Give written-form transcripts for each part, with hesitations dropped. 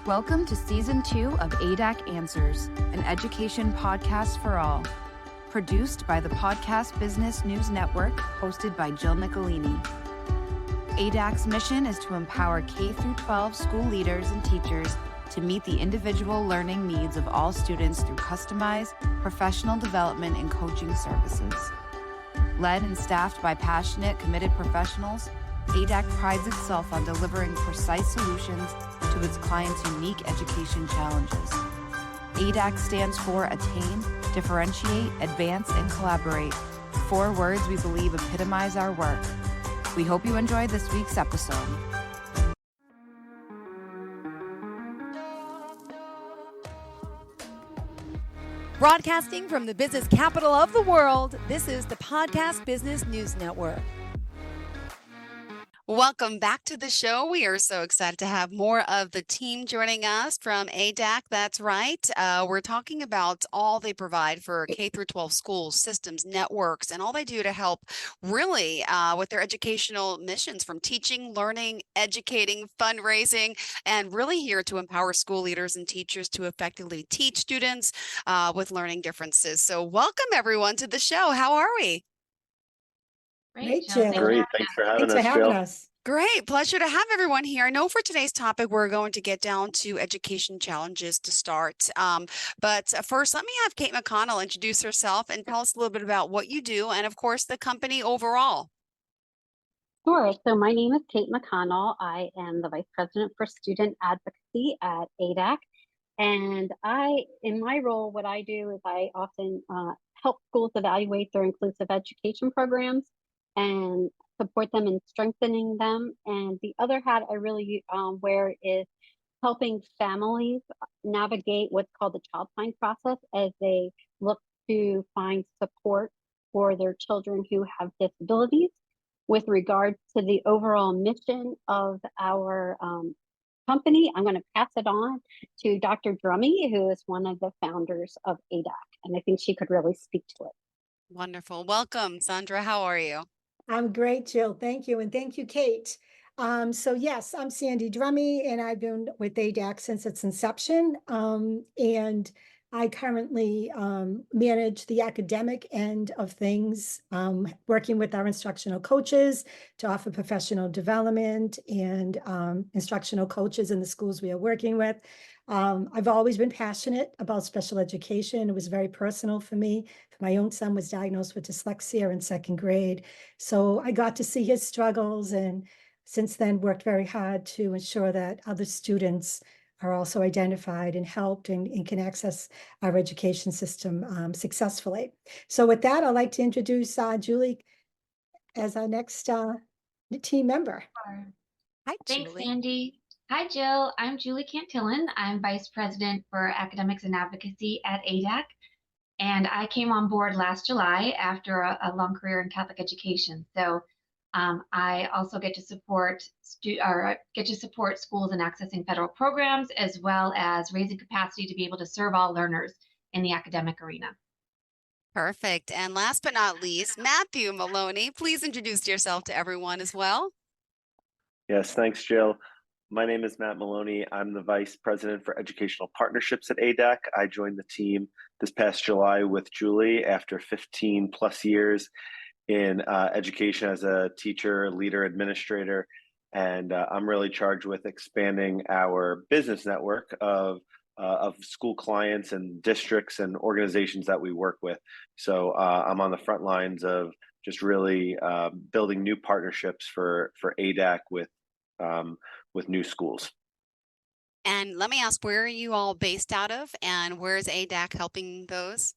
Welcome to Season 2 of ADAC Answers, an education podcast for all. Produced by the Podcast Business News Network, hosted by Jill Nicolini. ADAC's mission is to empower K-12 school leaders and teachers to meet the individual learning needs of all students through customized, professional development and coaching services. Led and staffed by passionate, committed professionals, ADAC prides itself on delivering precise solutions to its clients' unique education challenges. ADAC stands for Attain, Differentiate, Advance, and Collaborate, 4 words we believe epitomize our work. We hope you enjoyed this week's episode. Broadcasting from the business capital of the world, this is the Podcast Business News Network. Welcome back to the show. We are so excited to have more of the team joining us from ADAC. That's right. We're talking about all they provide for K-12 schools, systems, networks, and all they do to help really with their educational missions from teaching, learning, educating, fundraising, and really here to empower school leaders and teachers to effectively teach students with learning differences. So welcome everyone to the show. How are we? Great, Jill. Great. Thanks for having us. Great. Pleasure to have everyone here. I know for today's topic, we're going to get down to education challenges to start. But first, let me have Kate McConnell introduce herself and tell us a little bit about what you do and, of course, the company overall. Sure. So my name is Kate McConnell. I am the Vice President for Student Advocacy at ADAC. And in my role, what I do is I often help schools evaluate their inclusive education programs and support them in strengthening them. And the other hat I really wear is helping families navigate what's called the child find process as they look to find support for their children who have disabilities. With regards to the overall mission of our company, I'm going to pass it on to Dr. Drummy, who is one of the founders of ADAC, and I think she could really speak to it. Wonderful. Welcome, Sandra. How are you? I'm great, Jill. Thank you. And thank you, Kate. So yes, I'm Sandy Drummy, and I've been with ADAC since its inception. And I currently manage the academic end of things, working with our instructional coaches to offer professional development and instructional coaches in the schools we are working with. I've always been passionate about special education. It was very personal for me. My own son was diagnosed with dyslexia in 2nd grade. So I got to see his struggles, and since then worked very hard to ensure that other students are also identified and helped and can access our education system successfully. So with that, I'd like to introduce Julie as our next team member. Hi, Thanks, Julie. Sandy. Hi, Jill. I'm Julie Cantillon. I'm Vice President for Academics and Advocacy at ADAC. And I came on board last July after a long career in Catholic education. So I also get to support schools in accessing federal programs, as well as raising capacity to be able to serve all learners in the academic arena. Perfect. And last but not least, Matthew Maloney, please introduce yourself to everyone as well. Yes, thanks, Jill. My name is Matt Maloney. I'm the Vice President for Educational Partnerships at ADAC. I joined the team this past July with Julie after 15 plus years in education as a teacher, leader, administrator. And I'm really charged with expanding our business network of school clients and districts and organizations that we work with. So I'm on the front lines of just really building new partnerships for ADAC with new schools. And let me ask, where are you all based out of, and where is ADAC helping those?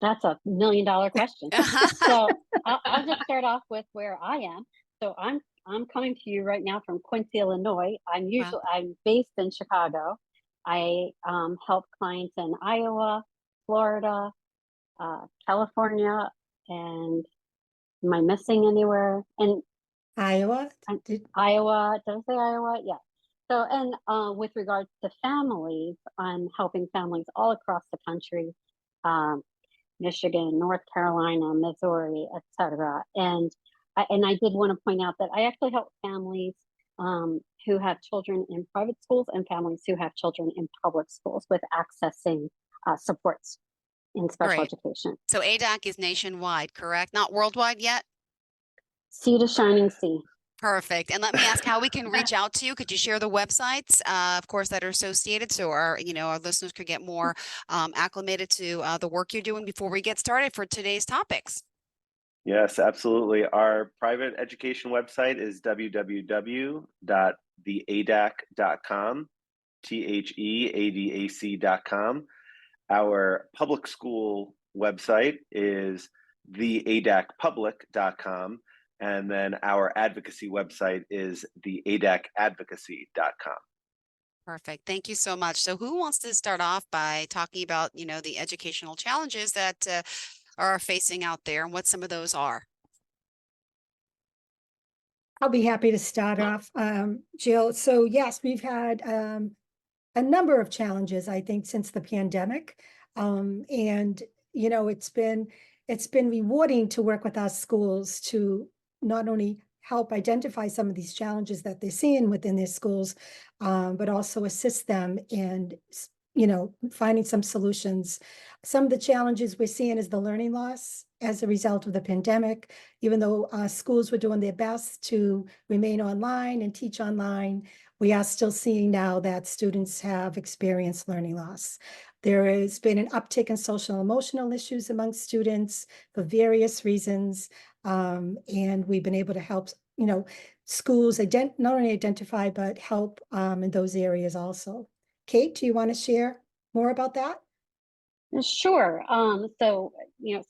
That's $1 million question. So I'll just start off with where I am. So I'm coming to you right now from Quincy, Illinois. I'm based in Chicago. I help clients in Iowa, Florida, California, and am I missing anywhere? And Iowa? Iowa, did I say Iowa? Yeah. So, and with regards to families, I'm helping families all across the country, Michigan, North Carolina, Missouri, etc. And I did want to point out that I actually help families who have children in private schools and families who have children in public schools with accessing supports in special Great. education. So ADAC is nationwide, correct? Not worldwide yet? Sea to shining sea. Perfect. And let me ask how we can reach out to you. Could you share the websites, of course, that are associated, so our listeners could get more acclimated to the work you're doing before we get started for today's topics? Yes, absolutely. Our private education website is www.theadac.com, theadac.com. Our public school website is theadacpublic.com. And then our advocacy website is theadacadvocacy.com. Perfect. Thank you so much. So who wants to start off by talking about, the educational challenges that are facing out there and what some of those are? I'll be happy to start off, Jill. So yes, we've had a number of challenges, I think, since the pandemic. And it's been rewarding to work with our schools to not only help identify some of these challenges that they're seeing within their schools, but also assist them in finding some solutions. Some of the challenges we're seeing is the learning loss as a result of the pandemic. Even though schools were doing their best to remain online and teach online, we are still seeing now that students have experienced learning loss. There has been an uptick in social and emotional issues among students for various reasons. And we've been able to help, schools not only identify, but help in those areas also. Kate, do you want to share more about that? Sure. So,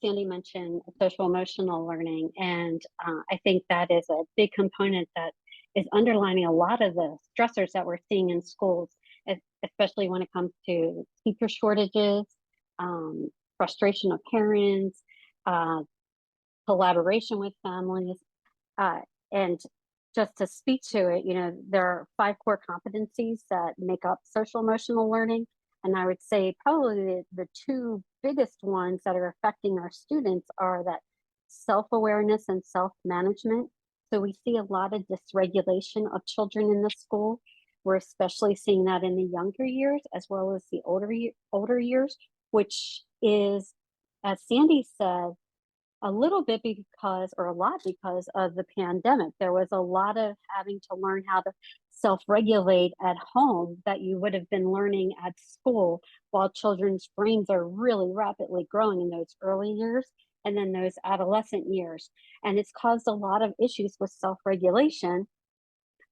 Sandy mentioned social emotional learning, and I think that is a big component that is underlining a lot of the stressors that we're seeing in schools, especially when it comes to teacher shortages, frustration of parents, collaboration with families, and just to speak to it, there are 5 core competencies that make up social emotional learning. And I would say probably the 2 biggest ones that are affecting our students are that self-awareness and self-management. So we see a lot of dysregulation of children in the school. We're especially seeing that in the younger years as well as the older years, which is, as Sandy said, a little bit because, or a lot because of the pandemic. There was a lot of having to learn how to self-regulate at home that you would have been learning at school, while children's brains are really rapidly growing in those early years and then those adolescent years. And it's caused a lot of issues with self-regulation.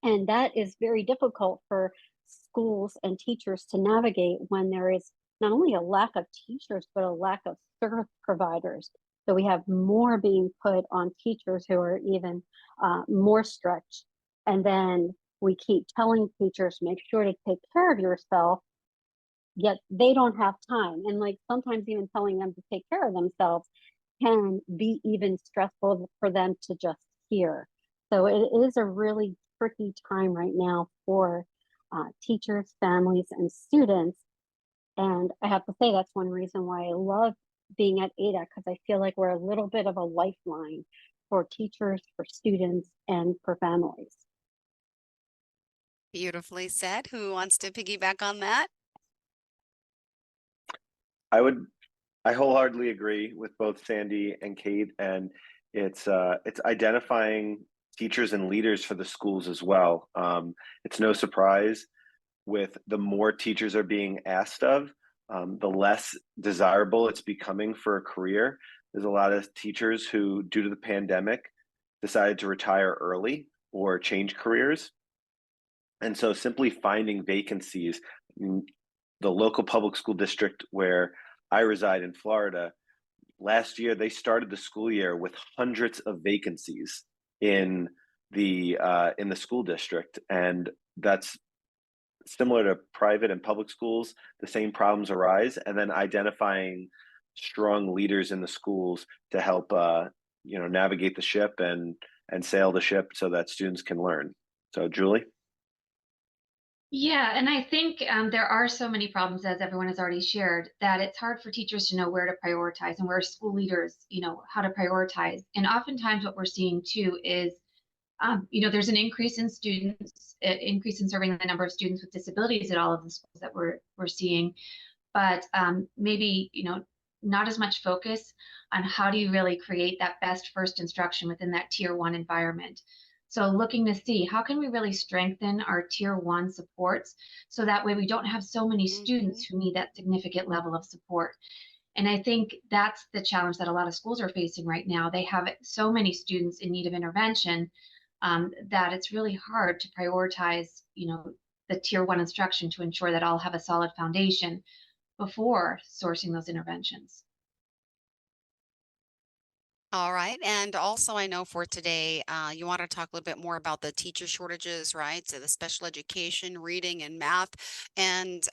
And that is very difficult for schools and teachers to navigate when there is not only a lack of teachers, but a lack of service providers. So we have more being put on teachers who are even more stretched. And then we keep telling teachers, make sure to take care of yourself, yet they don't have time. And sometimes even telling them to take care of themselves can be even stressful for them to just hear. So it is a really tricky time right now for teachers, families, and students. And I have to say, that's one reason why I love being at ADAC, because I feel like we're a little bit of a lifeline for teachers, for students, and for families. Beautifully said. Who wants to piggyback on that? I wholeheartedly agree with both Sandy and Kate, and it's identifying teachers and leaders for the schools as well. It's no surprise with the more teachers are being asked of, the less desirable it's becoming for a career. There's a lot of teachers who, due to the pandemic, decided to retire early or change careers. And so simply finding vacancies, the local public school district where I reside in Florida, last year they started the school year with hundreds of vacancies in the school district, and that's similar to private and public schools. The same problems arise, and then identifying strong leaders in the schools to help navigate the ship and sail the ship so that students can learn. So, Julie. Yeah, and I think there are so many problems, as everyone has already shared, that it's hard for teachers to know where to prioritize and where school leaders, how to prioritize. And oftentimes what we're seeing too is There's an increase in students, increase in serving the number of students with disabilities at all of the schools that we're seeing, but maybe, not as much focus on how do you really create that best first instruction within that tier 1 environment. So looking to see how can we really strengthen our tier 1 supports so that way we don't have so many students who need that significant level of support. And I think that's the challenge that a lot of schools are facing right now. They have so many students in need of intervention that it's really hard to prioritize, the tier 1 instruction to ensure that all have a solid foundation before sourcing those interventions. All right. And also, I know for today, you want to talk a little bit more about the teacher shortages, right? So the special education, reading and math, and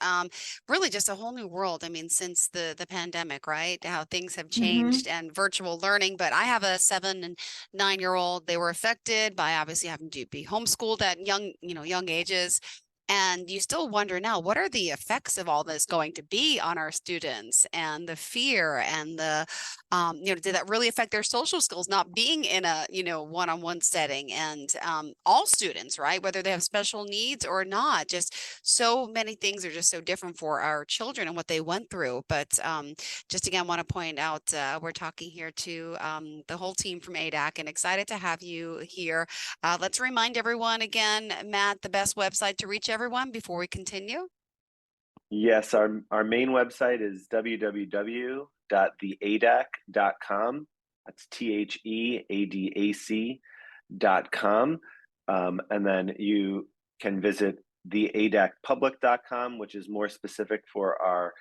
really just a whole new world. I mean, since the pandemic, right? How things have changed and virtual learning. But I have a 7 and 9-year-old. They were affected by obviously having to be homeschooled at young ages. And you still wonder now, what are the effects of all this going to be on our students, and the fear and the, did that really affect their social skills, not being in a, one-on-one setting, and all students, right? Whether they have special needs or not, just so many things are just so different for our children and what they went through. But just again, want to point out, we're talking here to the whole team from ADAC, and excited to have you here. Let's remind everyone again, Matt, the best website to reach everyone before we continue. Yes, our main website is www.theadac.com. That's THEADAC.com. And then you can visit theadacpublic.com, which is more specific for our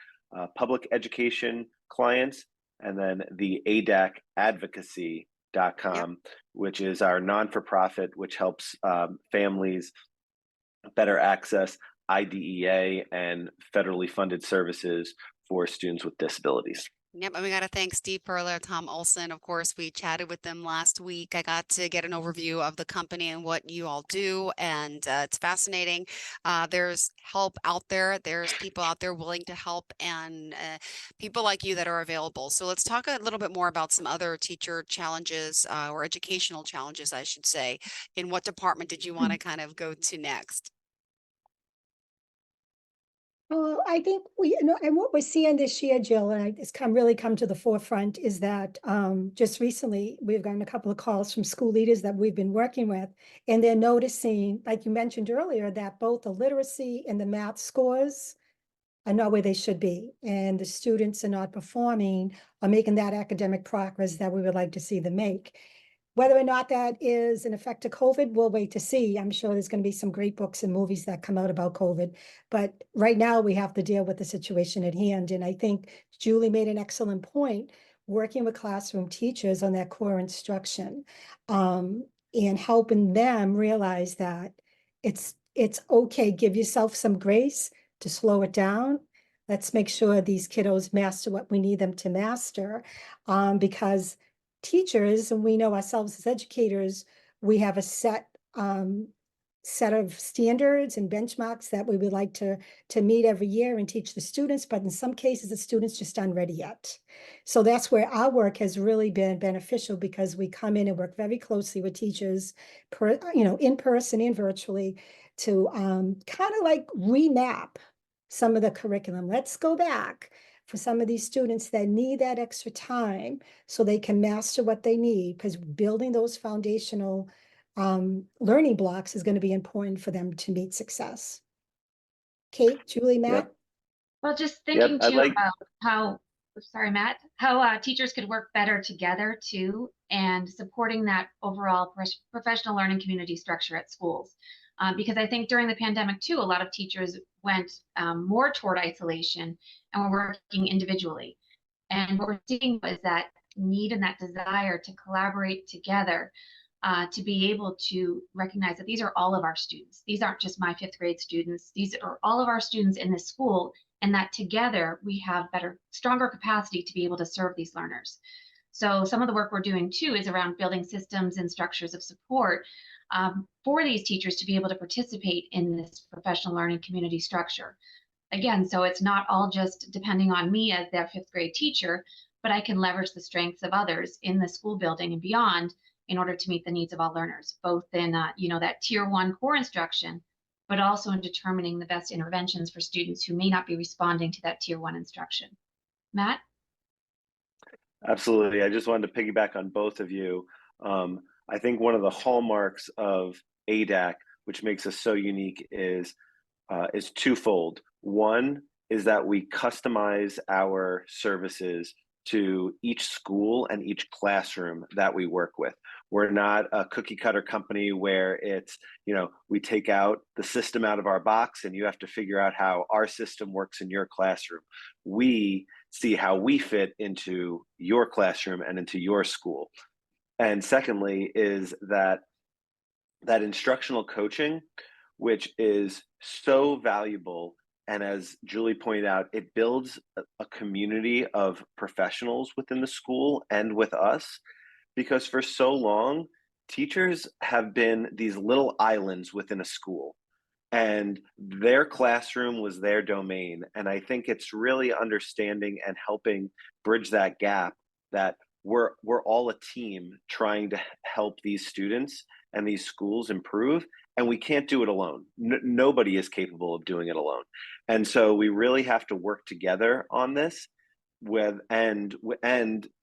public education clients, and then the ADACadvocacy.com, which is our non-for-profit, which helps families better access IDEA and federally funded services for students with disabilities. Yep, and we got to thank Steve Perler, Tom Olson. Of course, we chatted with them last week. I got to get an overview of the company and what you all do, and it's fascinating. There's help out there. There's people out there willing to help, and people like you that are available. So let's talk a little bit more about some other teacher challenges, or educational challenges, I should say. In what department did you want to kind of go to next? Well, I think and what we're seeing this year, Jill, and it's really come to the forefront, is that just recently we've gotten a couple of calls from school leaders that we've been working with, and they're noticing, like you mentioned earlier, that both the literacy and the math scores are not where they should be, and the students are not performing or making that academic progress that we would like to see them make. Whether or not that is an effect of COVID, we'll wait to see. I'm sure there's going to be some great books and movies that come out about COVID. But right now we have to deal with the situation at hand. And I think Julie made an excellent point, working with classroom teachers on that core instruction, and helping them realize that it's okay. Give yourself some grace to slow it down. Let's make sure these kiddos master what we need them to master, because teachers, and we know ourselves as educators, we have a set of standards and benchmarks that we would like to meet every year and teach the students, but in some cases the students just aren't ready yet. So that's where our work has really been beneficial, because we come in and work very closely with teachers, in person and virtually, to kind of like remap some of the curriculum. Let's go back for some of these students that need that extra time so they can master what they need, because building those foundational learning blocks is going to be important for them to meet success. Kate, Julie, Matt? Yep. Well, just thinking too about how teachers could work better together too, and supporting that overall professional learning community structure at schools. Because I think during the pandemic too, a lot of teachers went more toward isolation and were working individually. And what we're seeing was that need and that desire to collaborate together, to be able to recognize that these are all of our students. These aren't just my 5th grade students. These are all of our students in this school, and that together we have stronger capacity to be able to serve these learners. So some of the work we're doing too is around building systems and structures of support for these teachers to be able to participate in this professional learning community structure. Again, so it's not all just depending on me as their 5th grade teacher, but I can leverage the strengths of others in the school building and beyond in order to meet the needs of all learners, both in that tier 1 core instruction, but also in determining the best interventions for students who may not be responding to that tier 1 instruction. Matt? Absolutely. I just wanted to piggyback on both of you. I think one of the hallmarks of ADAC, which makes us so unique, is twofold. One is that we customize our services to each school and each classroom that we work with. We're not a cookie cutter company where it's, we take out the system out of our box and you have to figure out how our system works in your classroom. We see how we fit into your classroom and into your school. And secondly is that instructional coaching, which is so valuable. And as Julie pointed out, it builds a community of professionals within the school and with us, because for so long, teachers have been these little islands within a school, and their classroom was their domain. And I think it's really understanding and helping bridge that gap, that we're all a team trying to help these students and these schools improve, and we can't do it alone. Nobody is capable of doing it alone. And so we really have to work together on this and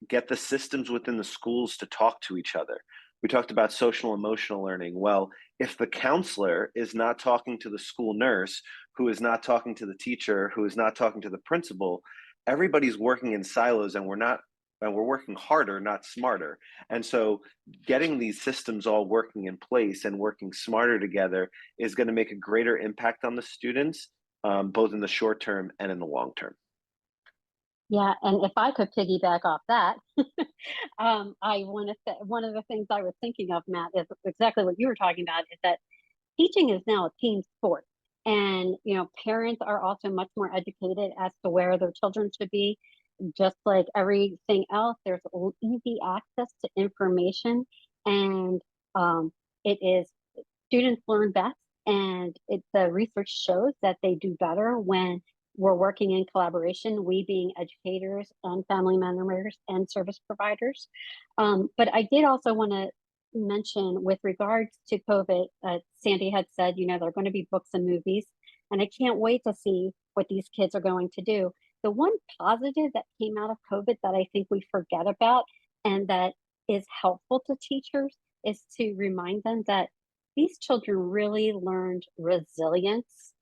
get the systems within the schools to talk to each other. We talked about social emotional learning. Well, if the counselor is not talking to the school nurse, who is not talking to the teacher, who is not talking to the principal, everybody's working in silos, and we're working harder, not smarter. And so getting these systems all working in place and working smarter together is going to make a greater impact on the students, both in the short term and in the long term. Yeah, and if I could piggyback off that, I want to say one of the things I was thinking of, Matt, is exactly what you were talking about, is that teaching is now a team sport. And, parents are also much more educated as to where their children should be. Just like everything else, there's easy access to information, and it is students learn best, and the research shows that they do better when we're working in collaboration, we being educators and family members and service providers. But I did also want to mention, with regards to COVID, Sandy had said, there are going to be books and movies, and I can't wait to see what these kids are going to do. The one positive that came out of COVID that I think we forget about, and that is helpful to teachers, is to remind them that these children really learned resilience,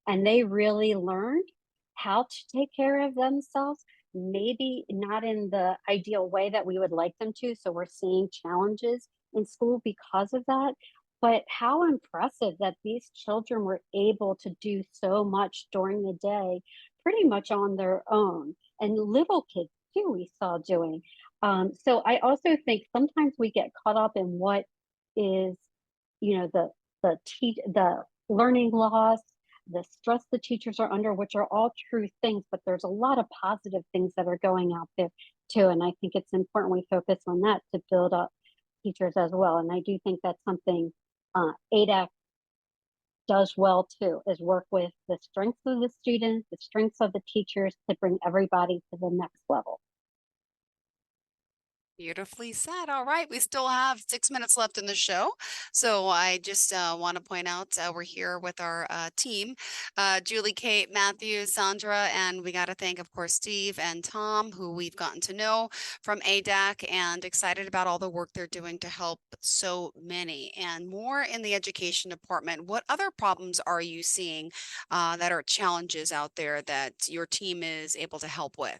and they really learned how to take care of themselves, maybe not in the ideal way that we would like them to. So we're seeing challenges in school because of that. But how impressive that these children were able to do so much during the day, pretty much on their own. And little kids too, we saw doing. So I also think sometimes we get caught up in what is, the learning loss, the stress the teachers are under, which are all true things, but there's a lot of positive things that are going out there too. And I think it's important we focus on that to build up teachers as well. And I do think that's something ADAC does well too, is work with the strengths of the students, the strengths of the teachers, to bring everybody to the next level. Beautifully said. All right. We still have 6 minutes left in the show. So I just want to point out we're here with our team, Julie, Kate, Matthew, Sandra, and we got to thank, of course, Steve and Tom, who we've gotten to know from ADAC, and excited about all the work they're doing to help so many, and more in the education department. What other problems are you seeing that are challenges out there that your team is able to help with?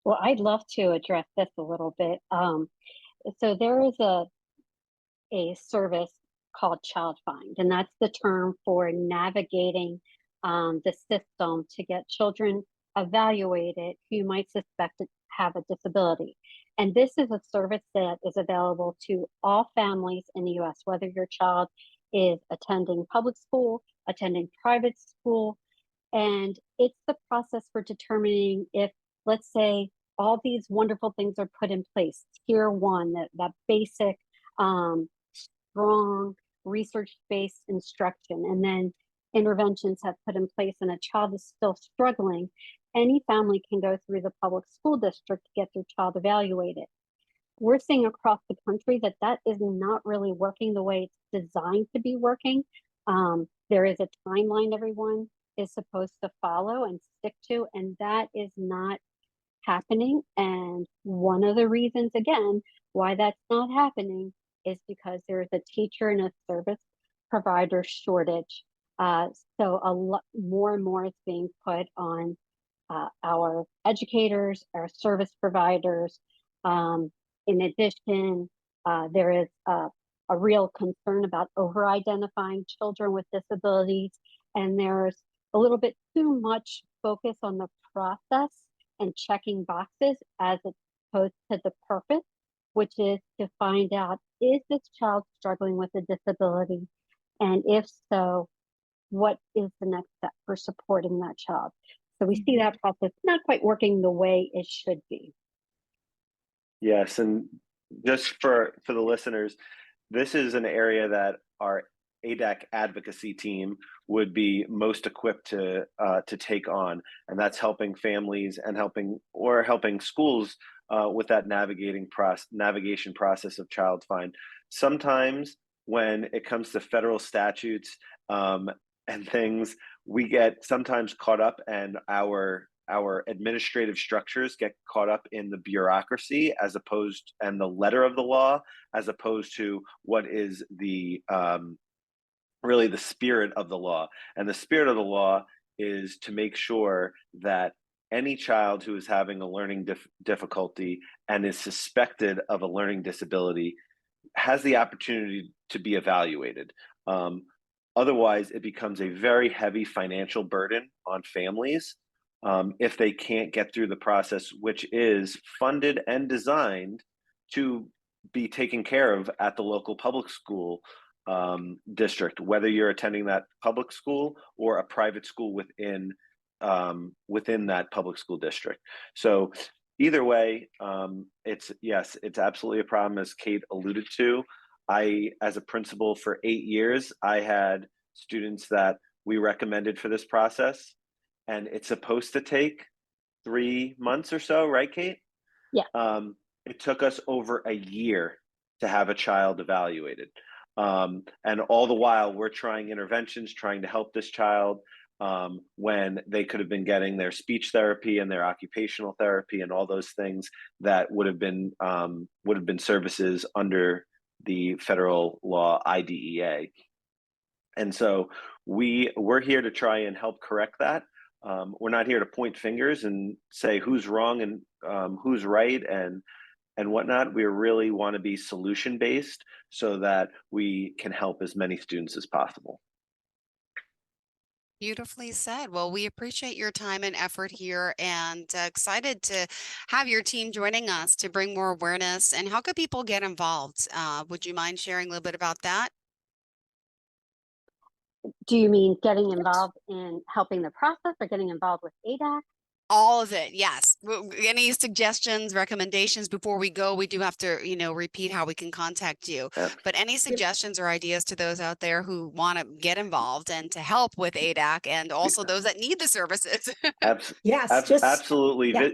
Well, I'd love to address this a little bit. So there is a service called Child Find, and that's the term for navigating the system to get children evaluated who you might suspect to have a disability. And this is a service that is available to all families in the U.S., whether your child is attending public school, attending private school, and it's the process for determining if, let's say, all these wonderful things are put in place. Tier 1, that basic, strong, research-based instruction, and then interventions have put in place, and a child is still struggling, any family can go through the public school district to get their child evaluated. we're seeing across the country that that is not really working the way it's designed to be working. There is a timeline everyone is supposed to follow and stick to, and that is not happening. And one of the reasons, again, why that's not happening is because there's a teacher and a service provider shortage. So a lot more and more is being put on our educators, our service providers. In addition, there is a real concern about over-identifying children with disabilities, and there's a little bit too much focus on the process and checking boxes as opposed to the purpose, which is to find out, is this child struggling with a disability? And if so, what is the next step for supporting that child? So we see that process not quite working the way it should be. Yes, and just for the listeners, this is an area that our ADAC advocacy team would be most equipped to take on, and that's helping families and helping schools with that navigation process of child find. Sometimes when it comes to federal statutes and things, we get sometimes caught up, and our administrative structures get caught up in the bureaucracy and the letter of the law, as opposed to what is the really the spirit of the law. And the spirit of the law is to make sure that any child who is having a learning difficulty and is suspected of a learning disability has the opportunity to be evaluated. Otherwise, it becomes a very heavy financial burden on families if they can't get through the process, which is funded and designed to be taken care of at the local public school district, whether you're attending that public school or a private school within that public school district. So either way, it's absolutely a problem, as Kate alluded to. As a principal for 8 years, I had students that we recommended for this process, and it's supposed to take 3 months or so, right, Kate? Yeah. It took us over a year to have a child evaluated. And all the while we're trying interventions, trying to help this child when they could have been getting their speech therapy and their occupational therapy and all those things that would have been services under the federal law IDEA. And so we're here to try and help correct that. We're not here to point fingers and say who's wrong and who's right and whatnot. We really want to be solution based so that we can help as many students as possible. Beautifully said. Well, we appreciate your time and effort here, and excited to have your team joining us to bring more awareness. And how could people get involved? Would you mind sharing a little bit about that? Do you mean getting involved in helping the process or getting involved with ADAC? All of it, yes. Any suggestions, recommendations before we go? We do have to, repeat how we can contact you. Yeah. But any suggestions or ideas to those out there who want to get involved and to help with ADAC, and also those that need the services? Yes, absolutely. Yeah.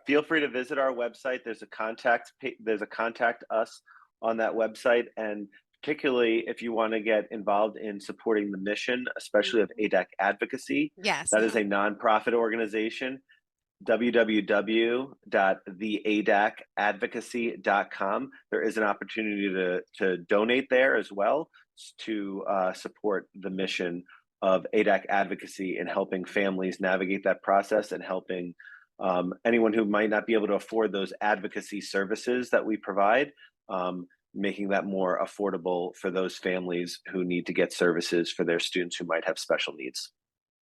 Feel free to visit our website. There's a contact us on that website, and particularly if you want to get involved in supporting the mission, especially of ADAC advocacy. Yes. That is a nonprofit organization. www.theadacadvocacy.com. There is an opportunity to donate there as well to support the mission of ADAC advocacy in helping families navigate that process and helping anyone who might not be able to afford those advocacy services that we provide, making that more affordable for those families who need to get services for their students who might have special needs.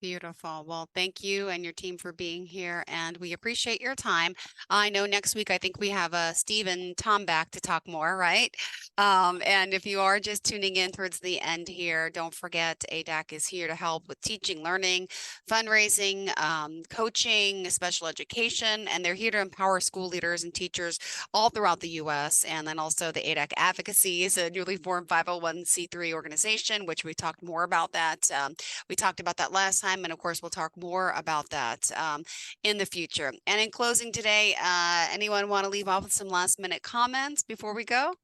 Beautiful. Well, thank you and your team for being here, and we appreciate your time. I know next week, I think we have Steve and Tom back to talk more, right? And if you are just tuning in towards the end here, don't forget ADAC is here to help with teaching, learning, fundraising, coaching, special education, and they're here to empower school leaders and teachers all throughout the U.S. And then also the ADAC Advocacy is a newly formed 501c3 organization, which we talked more about that. We talked about that last time. time. And of course, we'll talk more about that in the future. And in closing today, anyone want to leave off with some last minute comments before we go?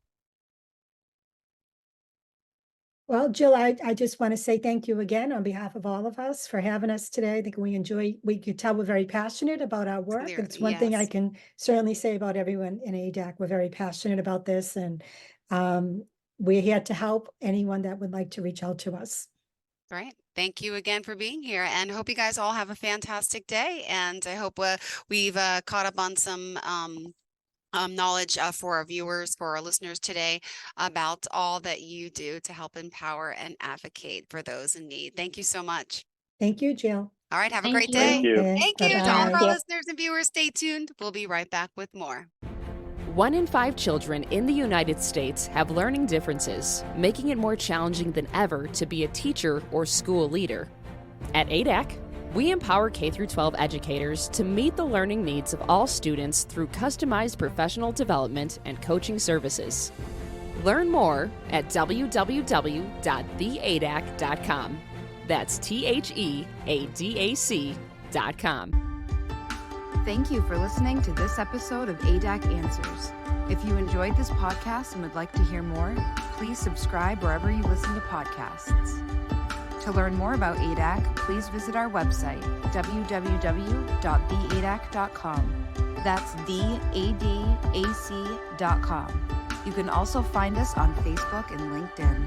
Well, Jill, I just want to say thank you again on behalf of all of us for having us today. I think we could tell we're very passionate about our work. Clear, It's one thing I yes. can certainly say about everyone in ADAC. We're very passionate about this, and we're here to help anyone that would like to reach out to us. Right. Thank you again for being here, and hope you guys all have a fantastic day. And I hope we've caught up on some knowledge for our viewers, for our listeners today about all that you do to help empower and advocate for those in need. Thank you so much. Thank you, Jill. All right. Have a Thank great you. day. Thank you. Okay, Thank you to all bye-bye. of our you. listeners and viewers. Stay tuned. We'll be right back with more. 1 in 5 children in the United States have learning differences, making it more challenging than ever to be a teacher or school leader. At ADAC, we empower K-12 educators to meet the learning needs of all students through customized professional development and coaching services. Learn more at www.theadac.com. That's THEADAC.com. Thank you for listening to this episode of ADAC Answers. If you enjoyed this podcast and would like to hear more, please subscribe wherever you listen to podcasts. To learn more about ADAC, please visit our website, www.theadac.com. That's theadac.com. You can also find us on Facebook and LinkedIn.